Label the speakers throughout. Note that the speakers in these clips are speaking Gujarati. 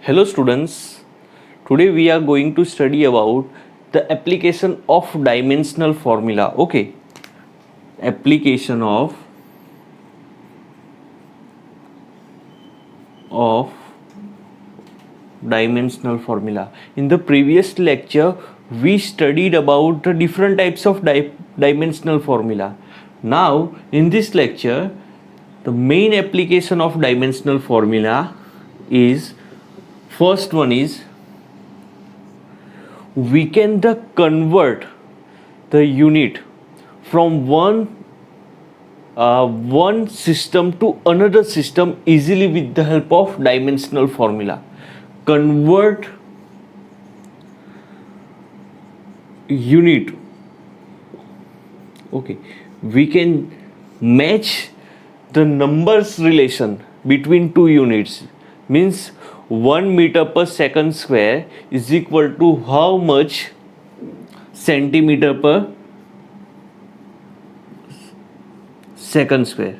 Speaker 1: Hello students, today we are going to study about the application of dimensional formula. Okay, application of dimensional formula. In the previous lecture we studied about the different types of dimensional formula. Now in this lecture the main application of dimensional formula is, first one is, we can convert the unit from one system to another system easily with the help of dimensional formula. Convert unit, okay, we can match the numbers relation between two units, means 1 meter per second square is equal to how much centimeter per second square.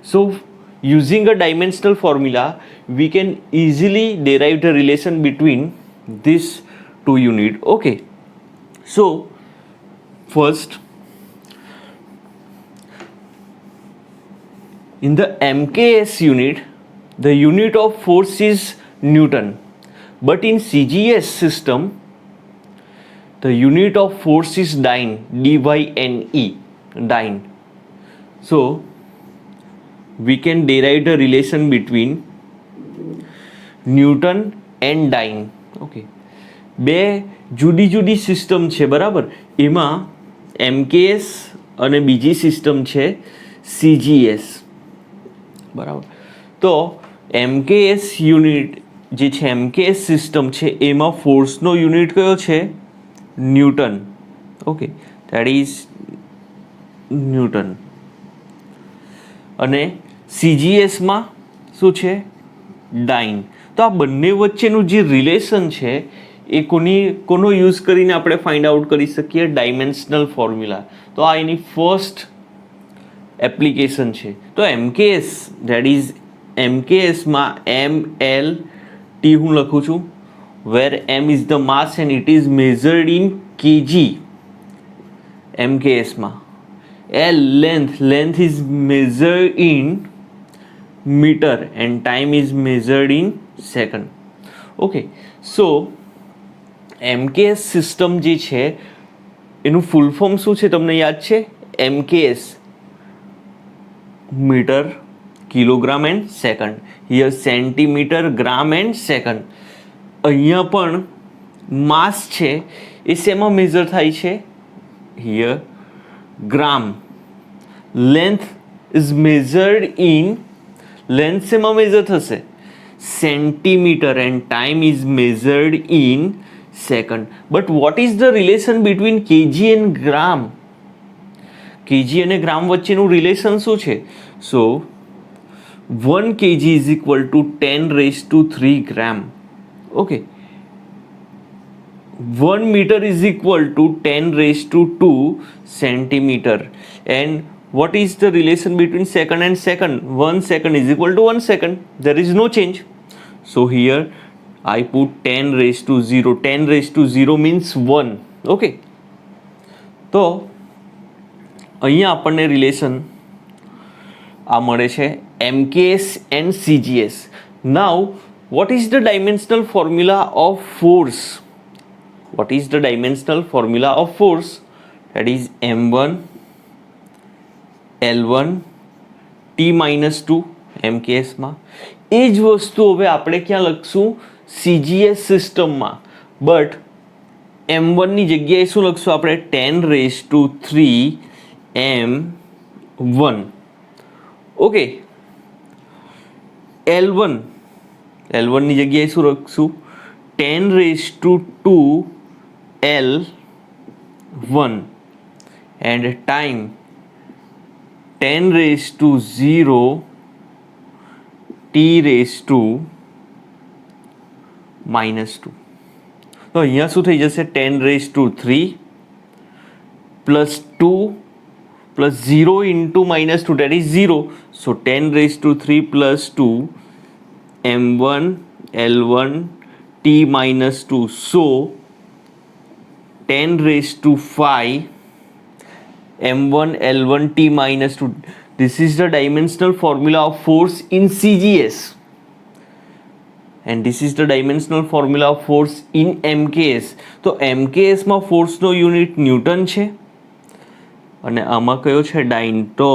Speaker 1: So using a dimensional formula we can easily derive the relation between these two units. Okay, so first, in the MKS unit the unit of force is Newton, but in CGS system the unit of force is dyne, dyne, dyne. So we can derive the relation between Newton and dyne. Okay, બે જુદી જુદી સિસ્ટમ છે, બરાબર. એમાં MKS અને બીજી સિસ્ટમ છે CGS, બરાબર. તો MKS યુનિટ જે છે, MKS સિસ્ટમ છે એમાં ફોર્સનો યુનિટ કયો છે? Newton. Okay, that is newton. અને CGSમાં શું છે? ડાઇન. તો આ બંને વચ્ચેનું જે રિલેશન છે એ કોનો યુઝ કરીને આપણે ફાઇન્ડ આઉટ કરી શકીએ? Dimensional formula. તો આ એની ફર્સ્ટ એપ્લિકેશન છે. તો MKS, ધેટ ઇઝ MKSમાં MLT હું લખું છું, વેર M is the mass and it is measured in kg. MKSમાં L length is measured in meter and time is measured in second. Okay, so MKS system જે છે એનું ફૂલ ફોર્મ શું છે તમને યાદ છે? MKS, metre, kilogram and second. Here centimetre, gram and second. અહીંયા પણ માસ છે એ શેમાં મેઝર થાય છે? હિયર gram. Length is measured in, length શેમાં મેઝર થશે? Centimetre. And time is measured in second. But what is the relation between KG and gram? કેજી અને ગ્રામ વચ્ચેનું રિલેશન શું છે? So 1 kg is equal to 10⁻³ gram. Okay, 1 meter is equal to 10⁻² centimeter. And what is the relation between second and second? 1 second is equal to 1 second. There is no change. So here I put 10⁻0. 10⁻0 means 1. Okay. તો અહીંયા આપણને રિલેશન આ મળે છે MKS and CGS. Now what is the dimensional formula of force? What is the dimensional formula of force? That is M1 L1 T-2 MKSમાં. એ જ વસ્તુ હવે આપણે ક્યાં લખશું? CGS સિસ્ટમમાં. બટ M1ની જગ્યાએ શું લખશું આપણે? 10⁻³ M1. ઓકે, L1ની જગ્યાએ શું લખશું? 10⁻² L1 and time 10⁻0 T⁻2. તો અહીંયા શું થઈ જશે? 10⁻³ plus 2 plus 0 into -2, that is 0. So 10⁻³ plus 2 M1 L1 t minus 2. So 10 raised to 5 m1 l1 t minus 2. This is the dimensional formula of force in CGS. And this is the dimensional formula of force in MKS. તો MKSમાં ફોર્સનો યુનિટ ન્યૂટન છે અને આમાં કયો છે ડાઇન. તો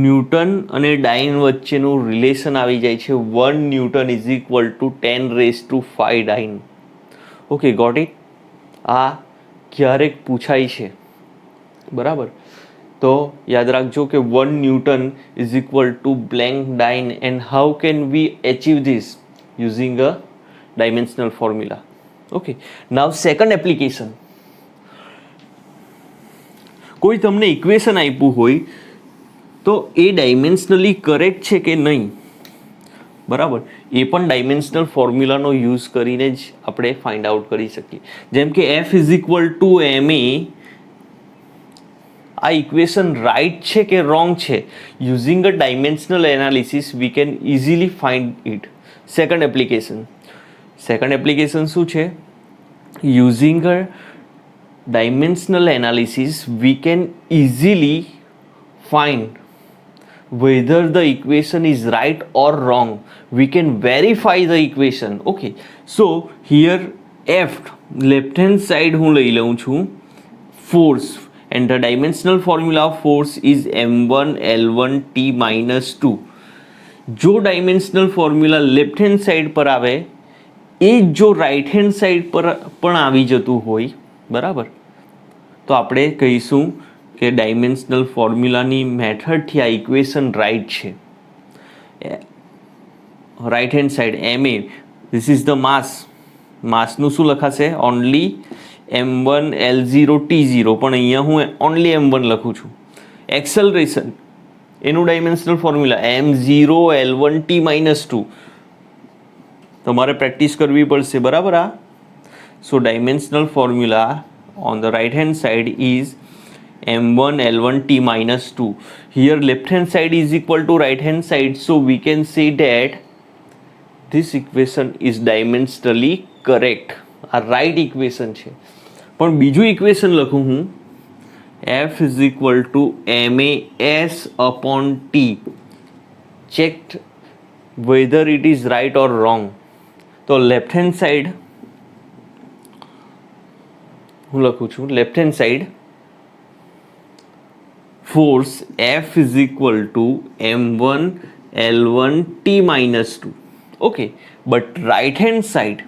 Speaker 1: ન્યૂટન અને ડાઇન વચ્ચેનું રિલેશન આવી જાય છે 1 newton is equal to 10 raise to 5 dyne. Okay, got it. આ ક્યારેક પૂછાય છે, બરાબર. તો યાદ રાખજો કે 1 newton is equal to blank dyne. And how can we achieve this? using a dimensional formula. Okay, now second application. કોઈ તમને ઇક્વેશન આપ્યું હોય તો એ ડાયમેન્શનલી કરેક્ટ છે કે નહીં, બરાબર, એ પણ ડાયમેન્શનલ ફોર્મ્યુલાનો યુઝ કરીને જ આપણે ફાઇન્ડ આઉટ કરી શકીએ. જેમ કે એફ ઇઝ ઇક્વલ ટુ એમ એ, આ ઇક્વેશન રાઈટ છે કે રોંગ છે? Using a dimensional analysis we can easily find it. Second application શું છે? Using a dimensional analysis we can easily find whether the equation is right or wrong. We can verify the equation. Okay, so here f left hand side હું લઈ લઉં છું force, and the dimensional formula of force is m1 l1 t minus 2. જો dimensional formula left hand side પર આવે એ જો રાઈટ હેન્ડ સાઈડ પર પણ આવી જતું હોય, બરાબર, તો આપણે કહીશું કે ડાયમેન્શનલ ફોર્મ્યુલાની મેથડથી આ ઇક્વેશન રાઈટ છે. રાઈટ હેન્ડ સાઈડ એમ એ, ધીસ ઇઝ ધ માસનું શું લખાશે? ઓનલી m1 l0 t0, પણ અહીંયા હું ઓનલી m1 લખું છું. એક્સલરેશન, એનું dimensional formula m0 l1 t minus 2. તમારે પ્રેક્ટિસ કરવી પડશે, બરાબર. આ so dimensional formula on the right hand side is m1 l1 t minus 2. Here left hand side is equal to right hand side, so we can say that this equation is dimensionally correct. આ રાઈટ ઇક્વેશન છે. પણ બીજું ઇક્વેશન લખું હું, f is equal to mas upon t. Checked whether it is right or wrong. તો લેફ્ટ હેન્ડ સાઈડ હું લખું છું, left hand side force f is equal to m1 l1 t minus 2. Okay, but right hand side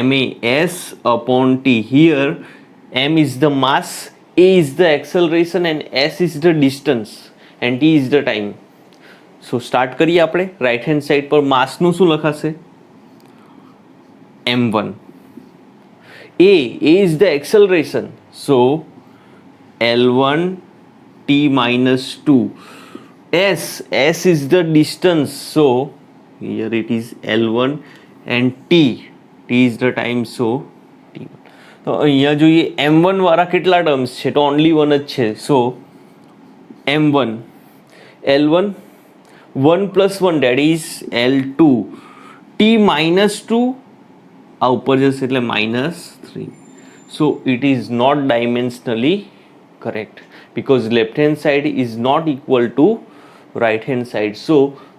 Speaker 1: mas upon t. Here m is the mass, a is the acceleration and s is the distance and t is the time. So start કરીએ આપણે. રાઈટ હેન્ડ સાઈડ પર માસનું શું લખાશે? m1. A is the acceleration, so L1 t minus 2. S is the distance, so here it is L1, and t is the time, so t1. તો અહીંયા જોઈએ m1 વાળા કેટલા ટર્મ્સ છે? તો ઓનલી વન જ છે. સો m1 L1 1 plus 1, that is L2. t minus 2 આ ઉપર જશે એટલે -3. So it is not dimensionally correct because left hand side is not equal to right hand side. So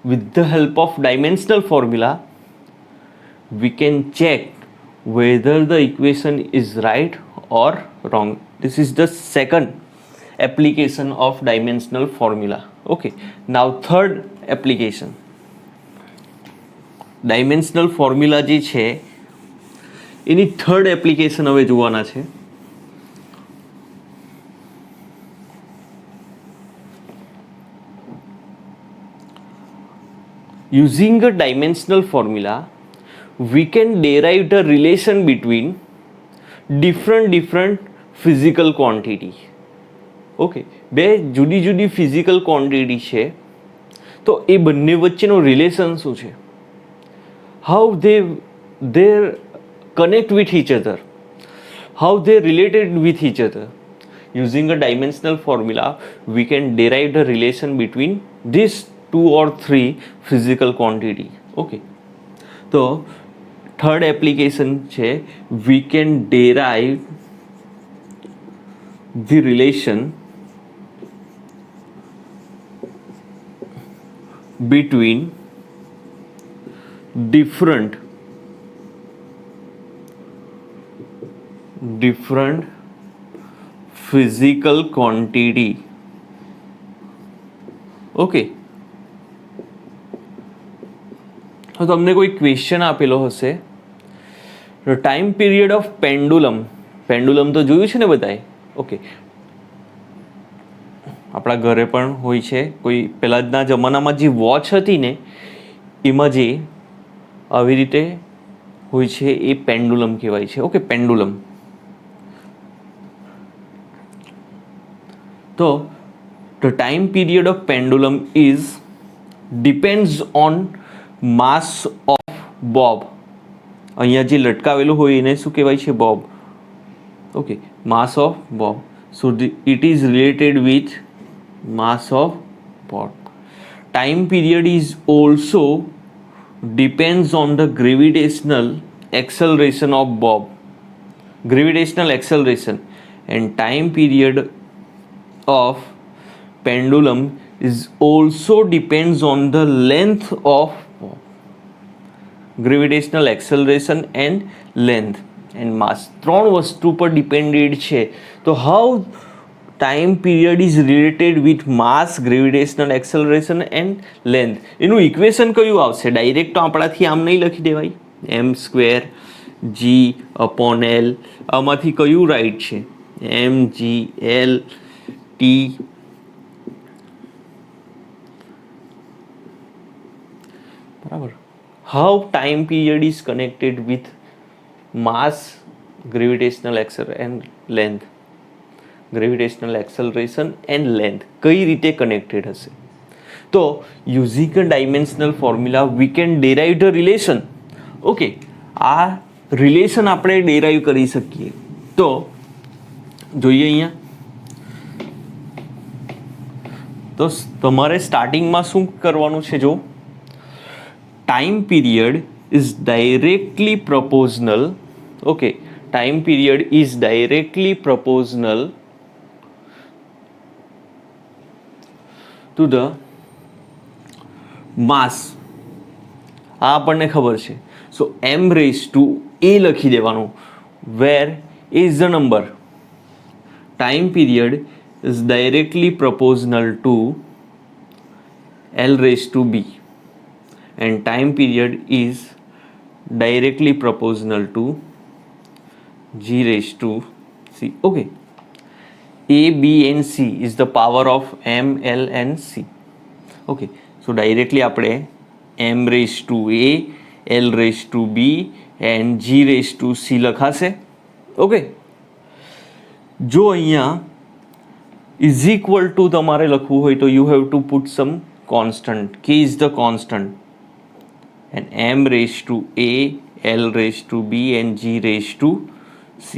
Speaker 1: with the help of dimensional formula we can check whether the equation is right or wrong. This is the second application of dimensional formula. Okay, now third application. Dimensional formula જે છે એની થર્ડ એપ્લિકેશન હવે જોવાના છે. Using a dimensional formula we can derive the relation between different physical quantity. Okay, બે જુદી જુદી ફિઝિકલ ક્વોન્ટિટી છે તો એ બંને વચ્ચેનો રિલેશન શું છે? How they connect with each other, how they related with each other. Using a dimensional formula we can derive the relation between these 2 or 3 physical quantity. Okay, તો થર્ડ એપ્લિકેશન છે we can derive the relation between different physical quantity. Okay, તો તમને કોઈ ક્વેશ્ચન આપેલો હશે, time period of pendulum. Pendulum તો જોયું છે ને બધાએ. ઓકે, આપણા ઘરે પણ હોય છે. કોઈ પહેલાંના જમાનામાં જે વોચ હતી ને એમાં જે આવી રીતે હોય છે એ પેન્ડુલમ કહેવાય છે. Okay, pendulum. તો the time period of pendulum is depends on mass of bob. અહીંયા જે લટકાવેલું હોય એને શું કહેવાય છે? Bob. Okay, mass of bob. So it is related with mass of bob. Time period is also depends on the gravitational acceleration of bob. Gravitational acceleration and time period of pendulum is also depends on the length of bob. Gravitational acceleration and length and mass ત્રણ વસ્તુ પર ડિપેન્ડેડ છે. તો how time period is related with mass, gravitational acceleration and length? એનું ઇક્વેશન કયું આવશે? ડાયરેક્ટ તો આપણાથી આમ નહીં લખી દેવાય. m² g/l આમાંથી કયું રાઈટ છે? mg/l/t. બરાબર. How time period is connected with mass, gravitational acceleration and length. Gravitational acceleration and length કઈ રીતે કનેક્ટેડ હશે? તો using a dimensional formula we can derive the relation. Okay, આ રિલેશન આપણે ડેરાઇવ કરી શકીએ. તો જોઈએ અહીંયા. તો તમારે સ્ટાર્ટિંગમાં શું કરવાનું છે? જો time period is directly proportional. Okay, time period is directly proportional to the mass. આ આપણને ખબર છે. સો m⁴ લખી દેવાનું, where is the number. Time period is directly proportional to l⁵b and time period is directly proportional to g⁵c. Okay, a, b and c is the power of m, l and c. Okay, so directly આપણે m⁴a, l⁵b and g⁵c લખાશે. ઓકે, જો અહીંયા ઇઝ ઇક્વલ ટુ તમારે લખવું હોય તો you have to put sum constant. k is the constant and m⁴a, l⁵b and g⁵c.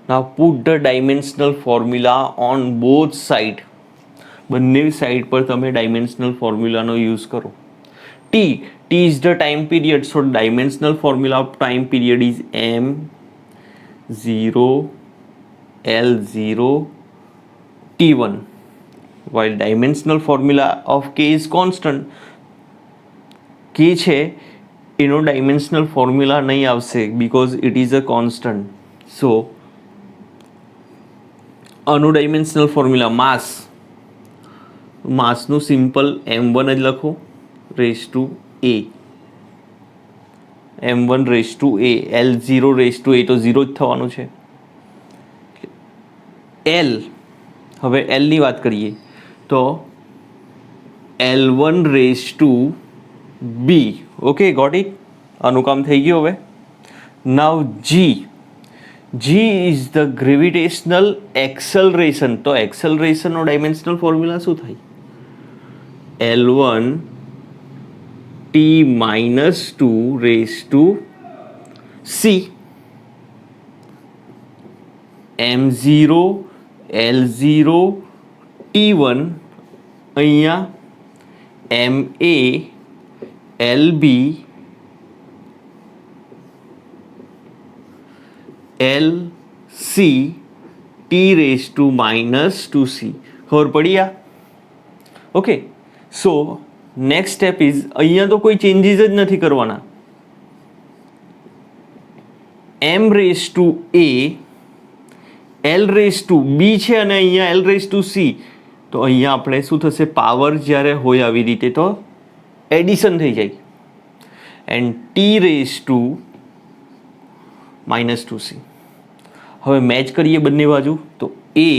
Speaker 1: Now put the dimensional formula on both side. બંને સાઈડ પર તમે ડાયમેન્શનલ ફોર્મ્યુલાનો યુઝ કરો. t is the time period, so dimensional formula of time period is m0 l0 t1, while dimensional formula of k is constant. k છે એનો ડાયમેન્શનલ ફોર્મ્યુલા નહીં આવશે because it is a constant. So આનું ડાયમેન્શનલ ફોર્મ્યુલા માસનું સિમ્પલ m1 જ લખો ⁴a, m1⁴a, l0⁴a તો 0 જ થવાનું છે. l, હવે l ની વાત કરીએ તો l1⁵b. Okay, got it? આનું કામ થઈ ગયું. હવે now g is the gravitational acceleration. તો એક્સેલરેશનનો ડાયમેન્શનલ ફોર્મ્યુલા શું થાય? l1t−2⁵c. m0 l0 t1 અહીંયા ma LB LC T raised to minus 2C. ખબર પડી આ? Okay, so next step is, અહીંયા તો કોઈ ચેન્જીસ જ નથી કરવાના. M raise to A, L raise to B છે અને અહીંયા L રેઝ ટુ C. તો અહીંયા આપણે શું થશે, પાવર જ્યારે હોય આવી રીતે તો એડિશન થઈ જાય. And T raise to minus 2C. હવે મેચ કરીએ બંને બાજુ, તો A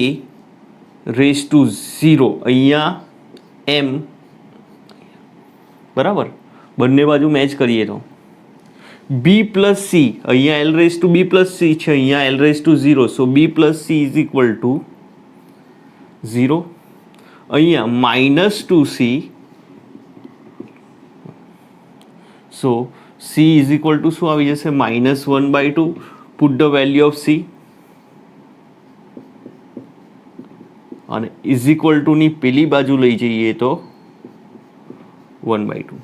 Speaker 1: રેઝ ટુ 0, અહીંયા M, બરાબર, બંને બાજુ મેચ કરીએ તો B પ્લસ C, અહીંયા L raise to B plus C છે, અહીંયા L raise to 0, so B plus C is equal to 0. અહીંયા minus 2C, so C is equal to શું આવી જશે, minus 1/2. Put the value of C અને ઇઝ ઇક્વલ ટુની પેલી બાજુ લઈ જઈએ તો 1/2.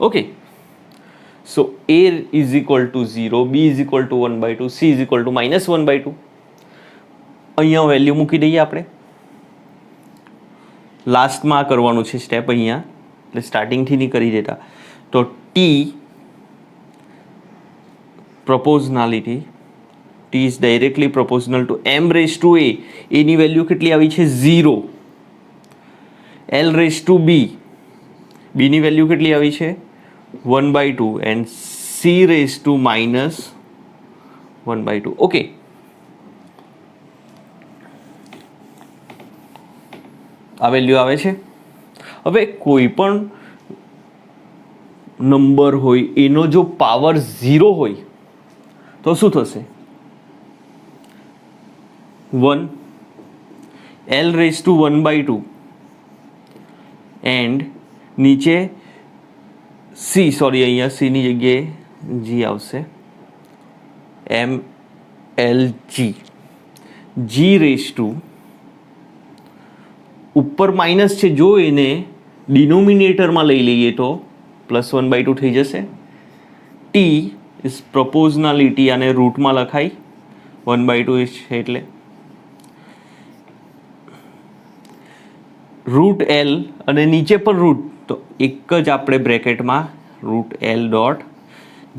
Speaker 1: Okay, so A is equal to 0, B is equal to 1/2, C is equal two minus 1/2. અહીંયા વેલ્યુ મૂકી દઈએ આપણે. લાસ્ટમાં કરવાનું છે સ્ટેપ અહીંયા, એટલે સ્ટાર્ટિંગથી નહીં કરી દેતા. તો T proportionality, T is directly proportional to M raised to A. A ની વેલ્યુ કેટલી આવી છે, 0. L raised to B, B ની વેલ્યુ કેટલી આવી છે, 1/2. And C raised to minus 1/2. Okay, આ વેલ્યુ આવે છે. હવે કોઈ પણ નંબર હોય એનો જો પાવર 0 હોય તો શું થશે, 1, L raised to 1/2 એન્ડ નીચે C, સોરી અહીંયા C ની જગ્યાએ G આવશે, MLG, G raised to, ઉપર માઇનસ છે, જો એને ડિનોમિનેટરમાં લઈ લઈએ તો પ્લસ 1/2 થઈ જશે. T ઇઝ પ્રોપોઝનાલિટી, આને રૂટમાં લખાય, 1/2 છે એટલે રૂટ L અને નીચે પર રૂટ, તો એક જ આપણે બ્રેકેટમાં root L dot.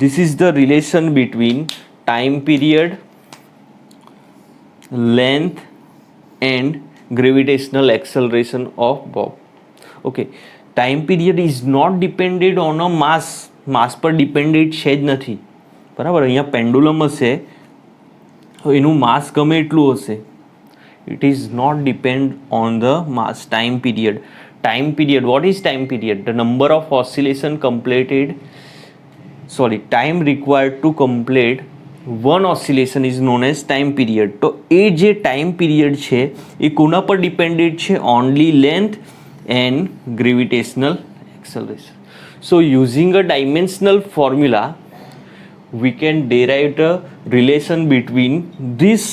Speaker 1: This is the relation between time period, length and gravitational acceleration of Bob. Okay, time period is not dependent on a mass. માસ પર ડિપેન્ડેડ છે જ નથી, બરાબર. અહીંયા પેન્ડુલમ હશે, એનું માસ ગમે એટલું હશે, it is not depend on the mass. Time period, time period, what is time period? The number of oscillation completed, sorry, time required to complete one oscillation is known as time period. તો એ જે ટાઈમ પીરિયડ છે એ કોના પર ડિપેન્ડેડ છે? Only length and gravitational acceleration. So using a dimensional formula we can derive the relation between these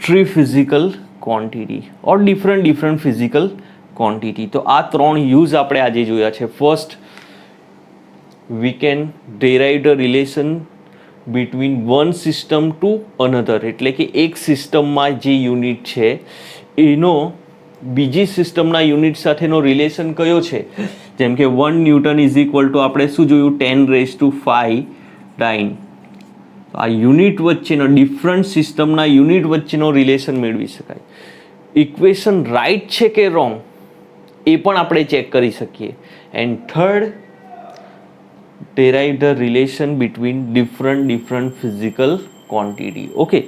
Speaker 1: three physical quantity or different physical quantity. તો આ ત્રણ યુઝ આપણે આજે જોયા છે. First, we can derive the relation between one system to another, એટલે કે એક સિસ્ટમમાં જે યુનિટ છે એનો બીજી સિસ્ટમના યુનિટ સાથેનો રિલેશન કયો છે. જેમ કે 1 ન્યૂટન ઇઝ ઇક્વલ ટુ આપણે શું જોયું, 10⁵ ડાઇન. આ યુનિટ વચ્ચેનો, ડિફરન્ટ સિસ્ટમના યુનિટ વચ્ચેનો રિલેશન મેળવી શકાય. ઇક્વેશન રાઈટ છે કે રોંગ એ પણ આપણે ચેક કરી શકીએ. And third, derive the relation between different physical quantity. Okay,